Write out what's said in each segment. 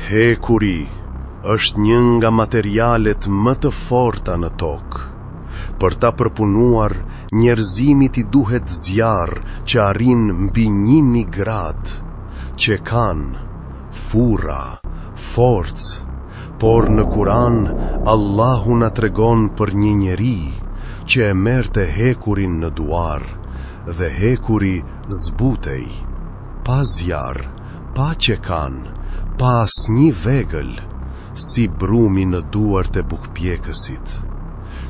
Hekuri është një nga materialet më të forta në tokë. Për ta përpunuar, njerëzimit I duhet zjarr që arrin mbi 1000 gradë, që kanë furra, forcë, por në Kur'an Allahu na tregon për një njeri që e merrte hekurin në duar dhe hekuri zbutej, pa zjarr, pa qekan, pa asnjë vegël, si brumi në duart e bukpjekësit.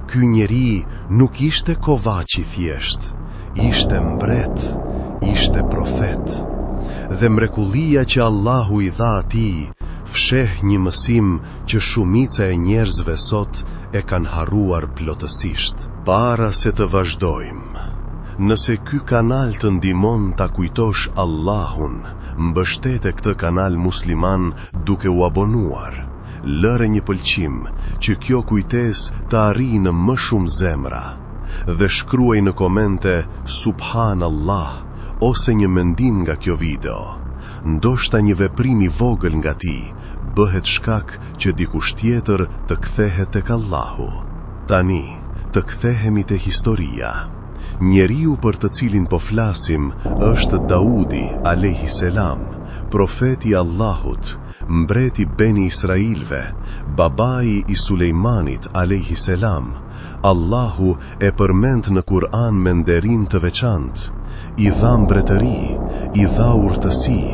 Ky njeri nuk ishte kovaç I thjesht, ishte mbret, ishte profet. Dhe mrekullia që Allahu I dha atij fsheh një mësim që shumica e njerëzve sot e kanë harruar plotësisht. Para se të vazhdojmë, nëse ky kanal të ndihmon ta kujtosh Allahun, mbështete këtë kanal musliman duke u abonuar. Lëre një pëlqim që kjo kujtes të arrijë në më shumë zemra dhe shkruaj në komente Subhanallah ose një mendim nga kjo video. Ndoshta një veprim I vogël nga ti bëhet shkak që dikush tjetër të kthehet tek Allahu. Tani, të kthehemi te historia. Njeriu për të cilin po flasim është Daudi alayhi salam, profeti I Allahut, mbreti Beni Israilve, babai I Sulejmanit alayhi salam. Allahu e përmend në Kur'an me nderim të veçantë. I dha mbretëri, I dha urtësi,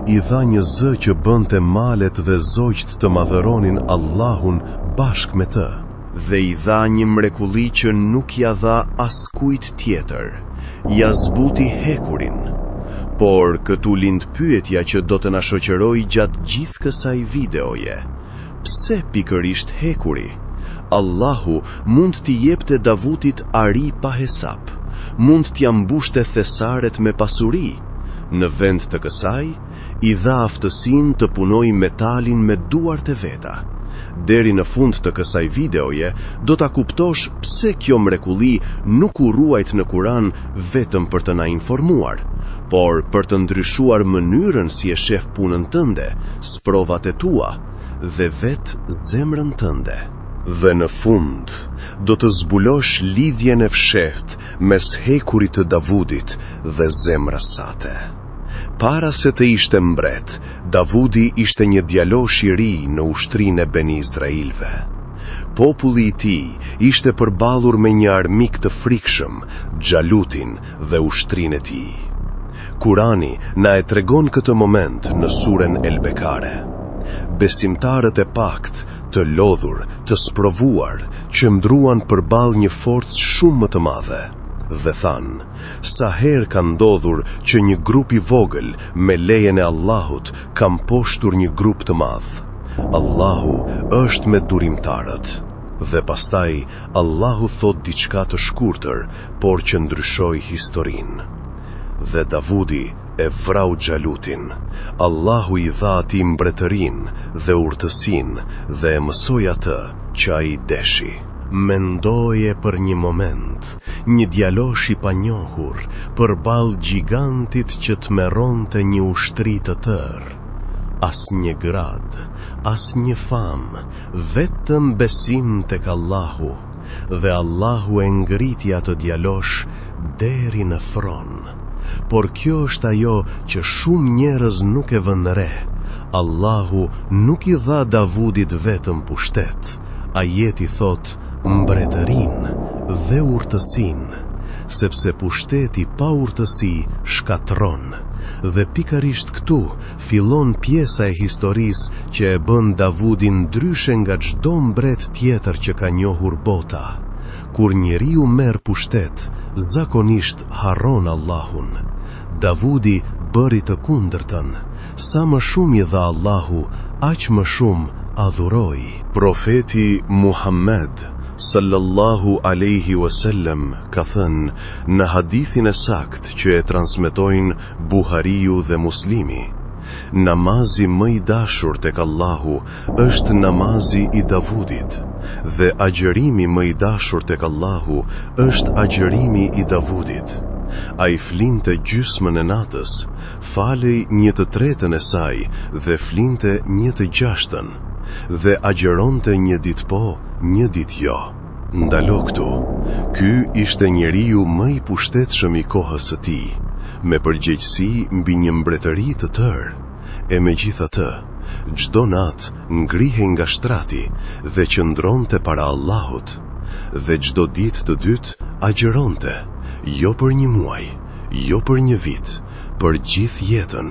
I dha një zë që bënte malet dhe zogjt të madhëronin Allahun bashk me të. Dhe I dha një mrekulli që nuk ja dha askujt tjetër. Ja zbuti hekurin. Por këtu lind pyetja që do të na shoqëroj gjatë gjithë kësaj videoje. Pse pikërisht hekuri? Allahu mund t'i jepte Davudit ari pa hesap, mund t'ia mbushte thesaret me pasuri. Në vend të kësaj, I dha aftësinë të punojë metalin me duart e veta. Deri në fund të kësaj videoje, do ta kuptosh pse kjo mrekulli nuk u ruajt në Kur'an vetëm për të na informuar, por për të ndryshuar mënyrën si e shef punën tënde, sprovat e tua dhe vetë zemrën tënde. Dhe në fund, do të zbulosh lidhjen e fshehtë mes hekurit të Davudit dhe zemrës sate. Para se të ishte mbret, Davudi ishte një djalosh I ri në ushtrinë e Beni Israilve. Populli I tij ishte përballur me një armik të frikshëm, Xhalutin dhe ushtrinë e tij. Kurani na e tregon këtë moment në suren El Bekare. Besimtarët e pakt, të lodhur, të sprovuar, që mbdruan përballë një forcë shumë më të madhe. Dhe thanë, sa herë ka ndodhur që një grup I vogël me lejen e Allahut ka mposhtur një grup të madh. Allahu është me durimtarët. Dhe pastaj Allahu thot diçka të shkurtër, por që ndryshoi historinë. Dhe Davudi e vrau Xhalutin. Allahu I dha atij mbretërinë dhe urtësinë dhe e mësoi atë që ai deshi. Mendoje për një moment, një djalosh I panjohur përballë gjigantit që të merronte një ushtri të tërë. As një grad, as një fam, vetëm besim tek Allahu, dhe Allahu e ngriti atë djalosh deri në fron. Por kjo është ajo që shumë njerëz nuk e vënë re. Allahu nuk I dha Davudit vetëm pushtet. Ajeti thot mbretërinë dhe urtësinë, sepse pushteti pa urtësi shkatron. Dhe pikërisht këtu fillon pjesa e historisë që e bën Davudin ndryshe nga çdo mbret tjetër që ka njohur bota. Kur njeriu merr pushtet, zakonisht harron Allahun. Davudi bëri të kundërtën. Sa më shumë I dha Allahu, aq më shumë adhuroi. Profeti Muhammed sallallahu alaihi wasallam ka thënë në hadithin e sakt që e transmetojnë Buhariu dhe Muslimi: namazi më I dashur tek Allahu është namazi I Davudit, dhe agjërimi më I dashur tek Allahu është agjërimi I Davudit. A I flinte gjysmën e natës, falej 1/3 e saj dhe flinte 1/6, dhe agjeronte një ditë po, një ditë jo. Ndalo këtu, ky ishte njeriu më I pushtetshëm I kohës së tij, me përgjegjësi mbi një mbretëri të tërë. E megjithatë, çdo natë ngrihej nga shtrati dhe qëndronte para Allahut, dhe çdo ditë të dytë agjeronte, jo për një muaj, jo për një vit, për gjithë jetën,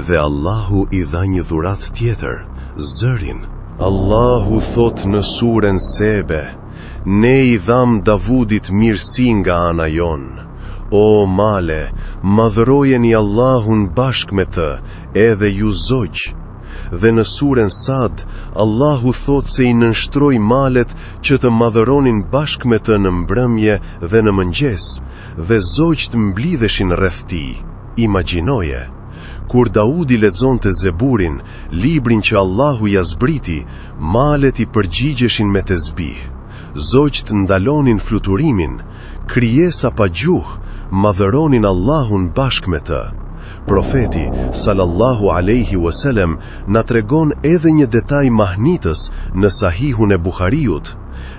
dhe Allahu I dha një dhuratë tjetër, zërin. Allahu thot në surën Sebe: ne I dham Davudit mirësi nga ana jonë. O male, madhërojeni Allahun bashk me të, edhe ju zogj. Dhe në surën Sad, Allahu thot se I nënshtroi malet që të madhëronin bashk me të në mbrëmje dhe në mëngjes, dhe zogjt mblidheshin rreth tij. Imagjinoje, kur Daudi lexonte Zeburin, librin që Allahu ja zbriti, malet I përgjigjeshin me tesbih. Zogjt ndalonin fluturimin, krijesa pa gjuhë madhëronin Allahun bashk me të. Profeti sallallahu alaihi wasallam na tregon edhe një detaj mahnitës në Sahihun e Buhariut.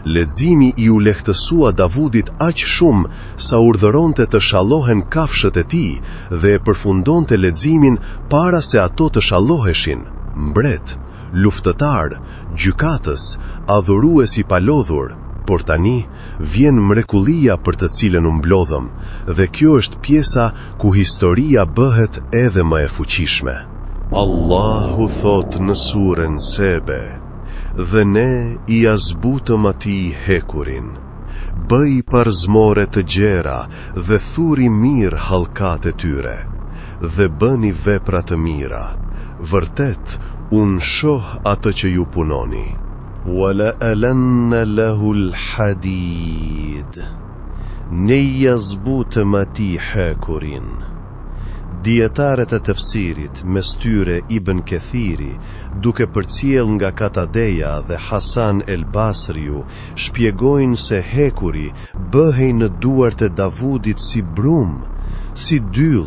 Leximi I u lehtësua Davudit aq shumë sa urdhëronte të shallohen kafshët e tij dhe e përfundonte leximin para se ato të shalloheshin. Mbret, luftëtar, gjykatës, adhurues I palodhur. Por tani vjen mrekullia për të cilën u mblodhëm, dhe kjo është pjesa ku historia bëhet edhe më e fuqishme. Allahu thot në surën Sebe: dhe ne I azbutëm atij hekurin. Bëj parzmore të gjera dhe thuri mirë hallkat e tyre, dhe bëni vepra të mira. Vërtet, unë shoh atë që ju punoni. وَلَأَلَنَّ لَهُ الْحَدِيدِ ne jazbutëm atij hekurin. Dietarët e tefsirit, mes tyre Ibn Kathiri, duke përcjell nga Katadeja dhe Hasan el Basriu, shpjegojnë se hekuri bëhej në duart e Davudit si brum, si dyll,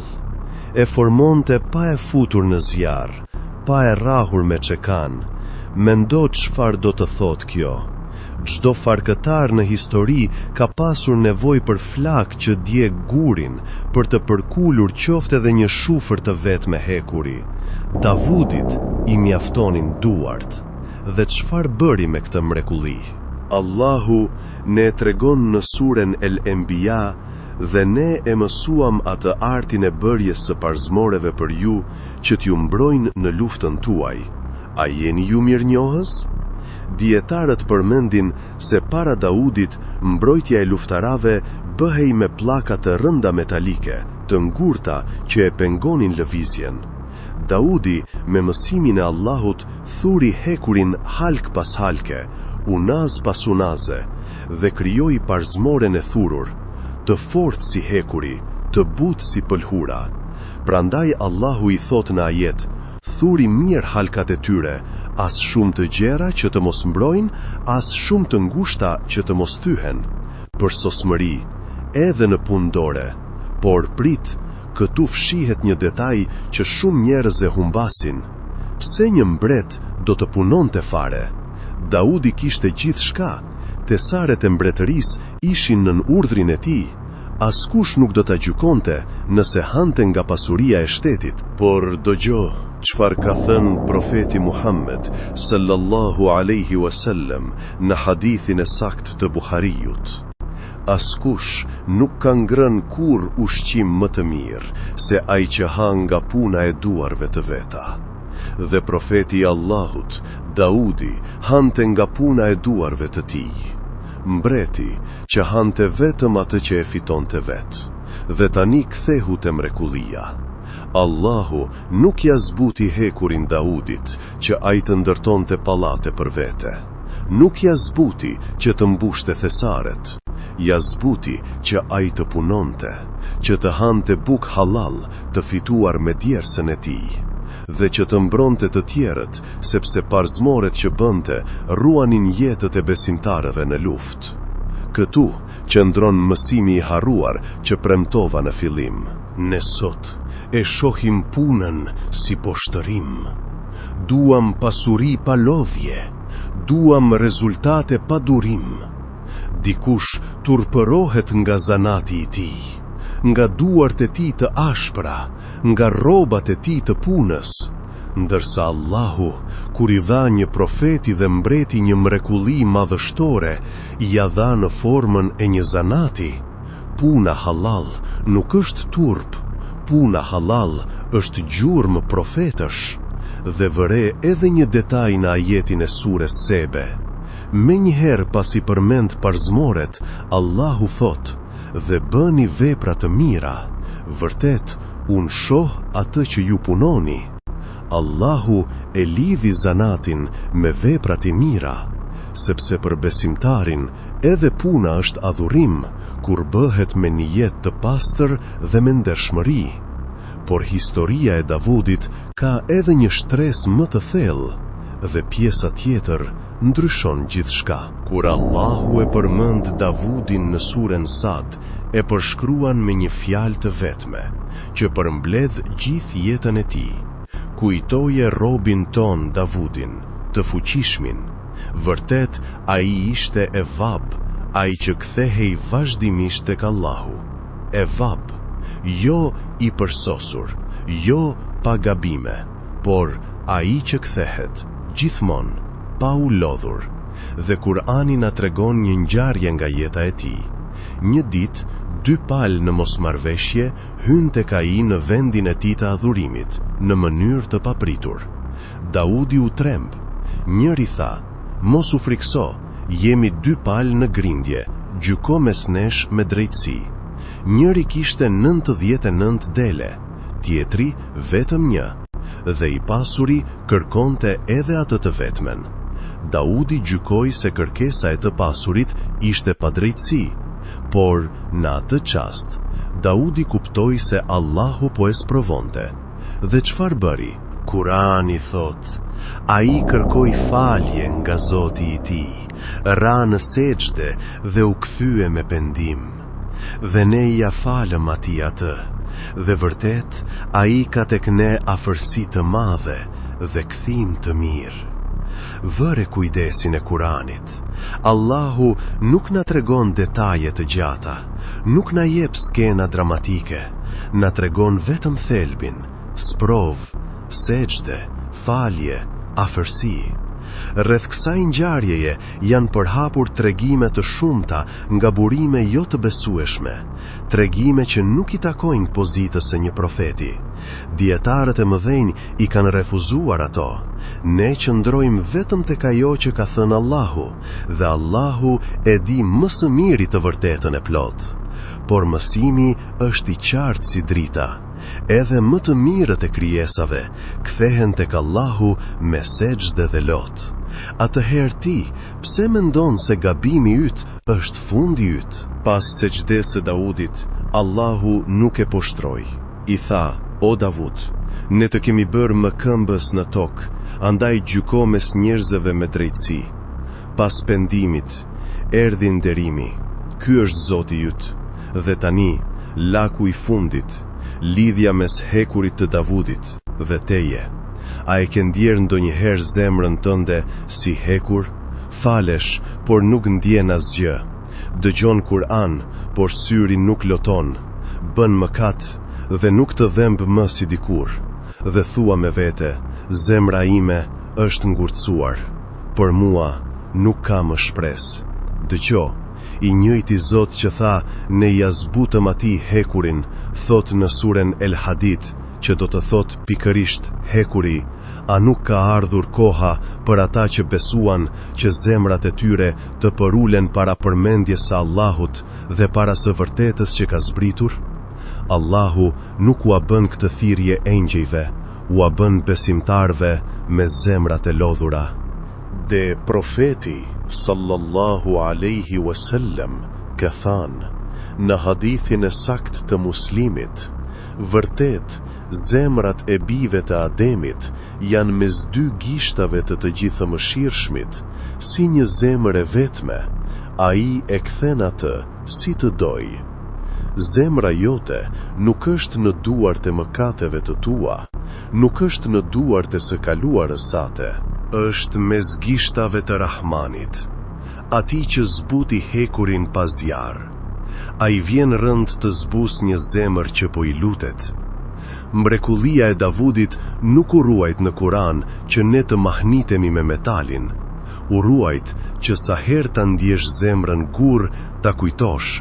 e formonte pa e futur në zjarr, pa e rrahur me çekan. Mendo çfarë do të thotë kjo? Çdo farkëtar në histori ka pasur nevojë për flak që djeg gurin, për të përkulur qoftë edhe një shufër të vet me hekuri. Davudit I mjaftonin duart. Dhe çfarë bëri me këtë mrekulli? Allahu ne tregon në surën El Enbiya: dhe ne e mësuam atë artin e bërjes së parzmoreve për ju, që t'ju mbrojnë në luftën tuaj. A jeni ju mirënjohës? Dietarët përmendin se para Daudit mbrojtja e luftarave bëhej me pllaka të rënda metalike, të ngurta që e pengonin lëvizjen. Daudi me mësimin e Allahut thuri hekurin halk pas halke, unaz pas unaze, dhe krijoi parzmoren e thurur, të fortë si hekuri, të butë si pëlhura. Prandaj Allahu I thot në ajet: thuri mirë halkat e tyre, as shumë të gjera që të mos mbrojnë, as shumë të ngushta që të mos thyhen. Për sosmëri, edhe në punë dore. Por prit, këtu fshihet një detaj që shumë njerëz e humbasin. Pse një mbret do të punonte fare? Daudi kishte gjithçka, tesaret e mbretërisë ishin nën urdhrin e tij. Askush nuk do ta gjykonte nëse hante nga pasuria e shtetit. Por dëgjo çfarë ka thënë profeti Muhammed sallallahu alaihi wasallam në hadithin e saktë të Buhariut: askush nuk ka ngrënë kur ushqim më të mirë se ai që ha nga puna e duarve të veta. Dhe profeti I Allahut, Daudi, hante nga puna e duarve të tij. Mbreti që hante vetëm atë që e fitonte vet. Dhe tani kthehu te mrekullia. Allahu nuk ja zbuti hekurin Daudit që ai të ndërtonte pallate për vete. Nuk ja zbuti që të mbushte thesaret. Ja zbuti që ai të punonte, që të hante buk halal të fituar me djersën e tij, dhe që të mbronte të tjerët, sepse parzmoret që bënte ruanin jetët e besimtarëve në luftë. Këtu qëndron mësimi i harruar që premtova në fillim. Ne sot e shohim punën si poshtërim. Duam pasuri pa lodhje, duam rezultate pa durim. Dikush turpërohet nga zanati i tij, nga duart e tij të ashpra, nga rrobat e tij të punës, ndërsa Allahu, kur i dha një profeti dhe mbreti një mrekulli madhështore, ja dha në formën e një zanati. Puna halal nuk është turp, puna halal është gjurmë profetësh. Dhe vëre edhe një detaj në ajetin e sures Sebe. Me njëherë pasi përmend parzmoret, Allahu thot, dhe bëni vepra të mira, vërtet, unë shoh atë që ju punoni. Allahu e lidhi zanatin me veprat e mira, sepse për besimtarin edhe puna është adhurim, kur bëhet me nijet të pastër dhe me ndershmëri. Por historia e Davudit ka edhe një shtresë më të thellë, dhe pjesa tjetër ndryshon gjithçka. Kur Allahu e përmend Davudin në suren Sad, e përshkruan me një fjalë të vetme, që përmbledh gjithë jetën e tij. Kujtoje robin ton Davudin, të fuqishmin. Vërtet, ai ishte e vab, ai që kthehej vazhdimisht tek Allahu. E vab, jo i përsosur, jo pa gabime, por ai që kthehet, gjithmonë, pa u lodhur. Dhe Kurani na tregon një ngjarje nga jeta e tij. Një ditë, 2 palë në mosmarrveshje hynë tek ai në vendin e tij të adhurimit, në mënyrë të papritur. Daudi u tremb. Njëri tha, mos u frikso, jemi 2 palë në grindje, gjyko mes nesh me drejtësi. Njëri kishte 99 dele, tjetri vetëm 1, dhe i pasuri kërkonte edhe atë të vetmen. Daudi gjykoi se kërkesa e të pasurit ishte pa drejtësi, por në atë çast, Daudi kuptoi se Allahu po e sprovonte. Dhe çfarë bëri? Kurani thot, ai kërkoi falje nga Zoti i tij, ra në sejdë dhe u kthye me pendim. Dhe ne ja falëm atij atë, dhe vërtet, ai ka tek ne afërsi të madhe dhe kthim të mirë. Vëre kujdesin e Kuranit. Allahu nuk na tregon detaje të gjata, nuk na jep skena dramatike, na tregon vetëm thelbin, sprov, sejdë, falje, afërsi. Rreth kësaj ngjarjeje janë përhapur tregime të shumta nga burime jo të besueshme, tregime që nuk i takojnë pozitës së një profeti. Dietarët e mëdhenj i kanë refuzuar ato. Ne qëndrojmë vetëm tek ajo që ka thënë Allahu, dhe Allahu e di më së miri të vërtetën e plot. Por mësimi është i qartë si drita. Edhe më të mirët e krijesave kthehen tek Allahu me sejdë dhe lot. Atëherë ti, pse mendon se gabimi yt është fundi yt? Pas sejdës së Daudit, Allahu nuk e poshtroi. I tha, o Davud, ne të kemi bërë më këmbës në tokë, andaj gjyko mes njerëzve me drejtësi. Pas pendimit, erdhi nderimi. Ky është Zoti yt, dhe tani, laku i fundit, lidhja mes hekurit të Davudit dhe teje. A e ke ndjerë ndonjëherë zemrën tënde si hekur? Falesh, por nuk ndjen asgjë. Dëgjon Kur'an, por syri nuk loton. Bën mëkat dhe nuk të dhemb më si dikur. Dhe thua me vete, zemra ime është ngurtësuar. Për mua nuk ka më shpresë. Dëgjo, i njëjti Zot që tha, ne ja zbutëm atij hekurin, thot në suren El Hadid, që do të thot pikërisht hekuri, a nuk ka ardhur koha për ata që besuan që zemrat e tyre të përulen para përmendjes së Allahut dhe para së vërtetës që ka zbritur? Allahu nuk ua bën këtë thirrje engjëjve, ua bën besimtarve me zemrat e lodhura. Dhe profeti sallallahu alaihi wasallam ka thënë në hadithin e sakt të Muslimit, vërtet zemrat e bijve të Ademit janë mes 2 gishtave të të gjithëmëshirshmit, si një zemër e vetme, ai e kthen atë si të doj. Zemra jote nuk është në duart e mëkateve të tua, nuk është në duart e së kaluarës sate, është mes gishtave të Rahmanit, ati që zbuti hekurin pa zjarr. Ai vjen rënd të zbus një zemër që po I lutet. Mrekullia e Davudit nuk u ruajt në Kur'an që ne të mahnitemi me metalin. U ruajt që sa herë ta ndjesh zemrën gur ta kujtosh,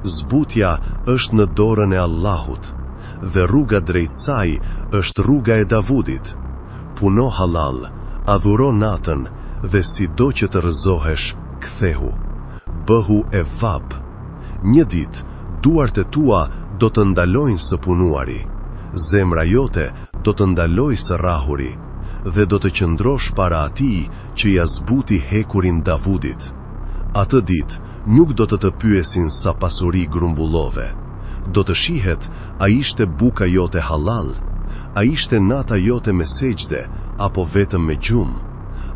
zbutja është në dorën e Allahut dhe rruga drejt saj është rruga e Davudit. Puno halal, adhuro natën dhe sido që të rëzohesh, kthehu. Bëhu e vab. Një ditë, duart e tua do të ndalojnë së punuari. Zemra jote do të ndaloj së rahuri dhe do të qëndrosh para atij që ja zbuti hekurin Davudit. Atë ditë nuk do të pyesin sa pasuri grumbullove. Do të shihet a ishte buka jote halal, a ishte nata jote me sejdë apo vetëm me gjumë,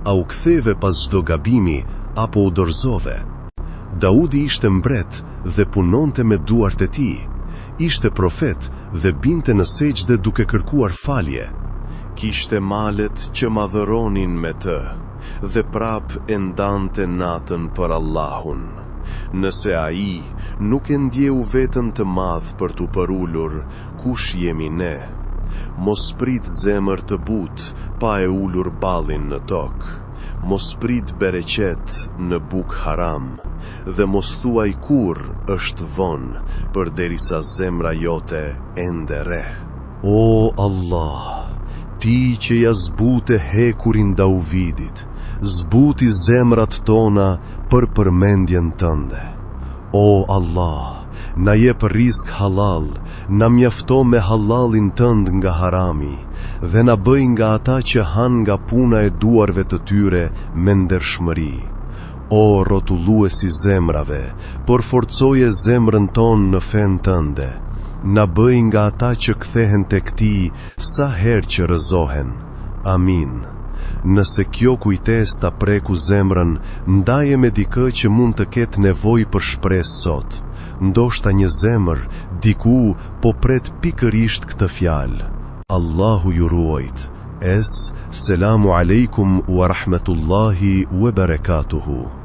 a u ktheve pas çdo gabimi apo u dorëzove. Daudi ishte mbret dhe punonte me duart e tij. Ishte profet dhe binte në sejdë duke kërkuar falje. Kishte malet që madhëronin me të dhe prap e ndante natën për Allahun. Nëse ai nuk e ndjeu veten të madh për t'u përullur, kush jemi ne? Mos prit zemër të butë pa e ulur ballin në tokë. Mos prit bereqet në buk haram dhe mos thuaj kur është vonë përderisa zemra jote ende re. O Allah, ti që ja zbute hekurin Davidit, zbuti zemrat tona për përmendjen tënde. O Allah, na jep rizk halal, na mjafto me halalin tënd nga harami, dhe na bëj nga ata që han nga puna e duarve të tyre me ndershmëri. O rrotulluesi zemrave, por forcoje zemrën tonë në fen tënde. Na bëj nga ata që kthehen tek ti sa herë që rëzohen. Amin. Nëse kjo kujtes ta preku zemrën, ndaje me dikë që mund të ketë nevojë për shpresë sot. Ndoshta një zemër diku po pret pikërisht këtë fjalë. Allahu ju ruajt. Selamu alejkum wa rahmetullahi wa barakatuhu.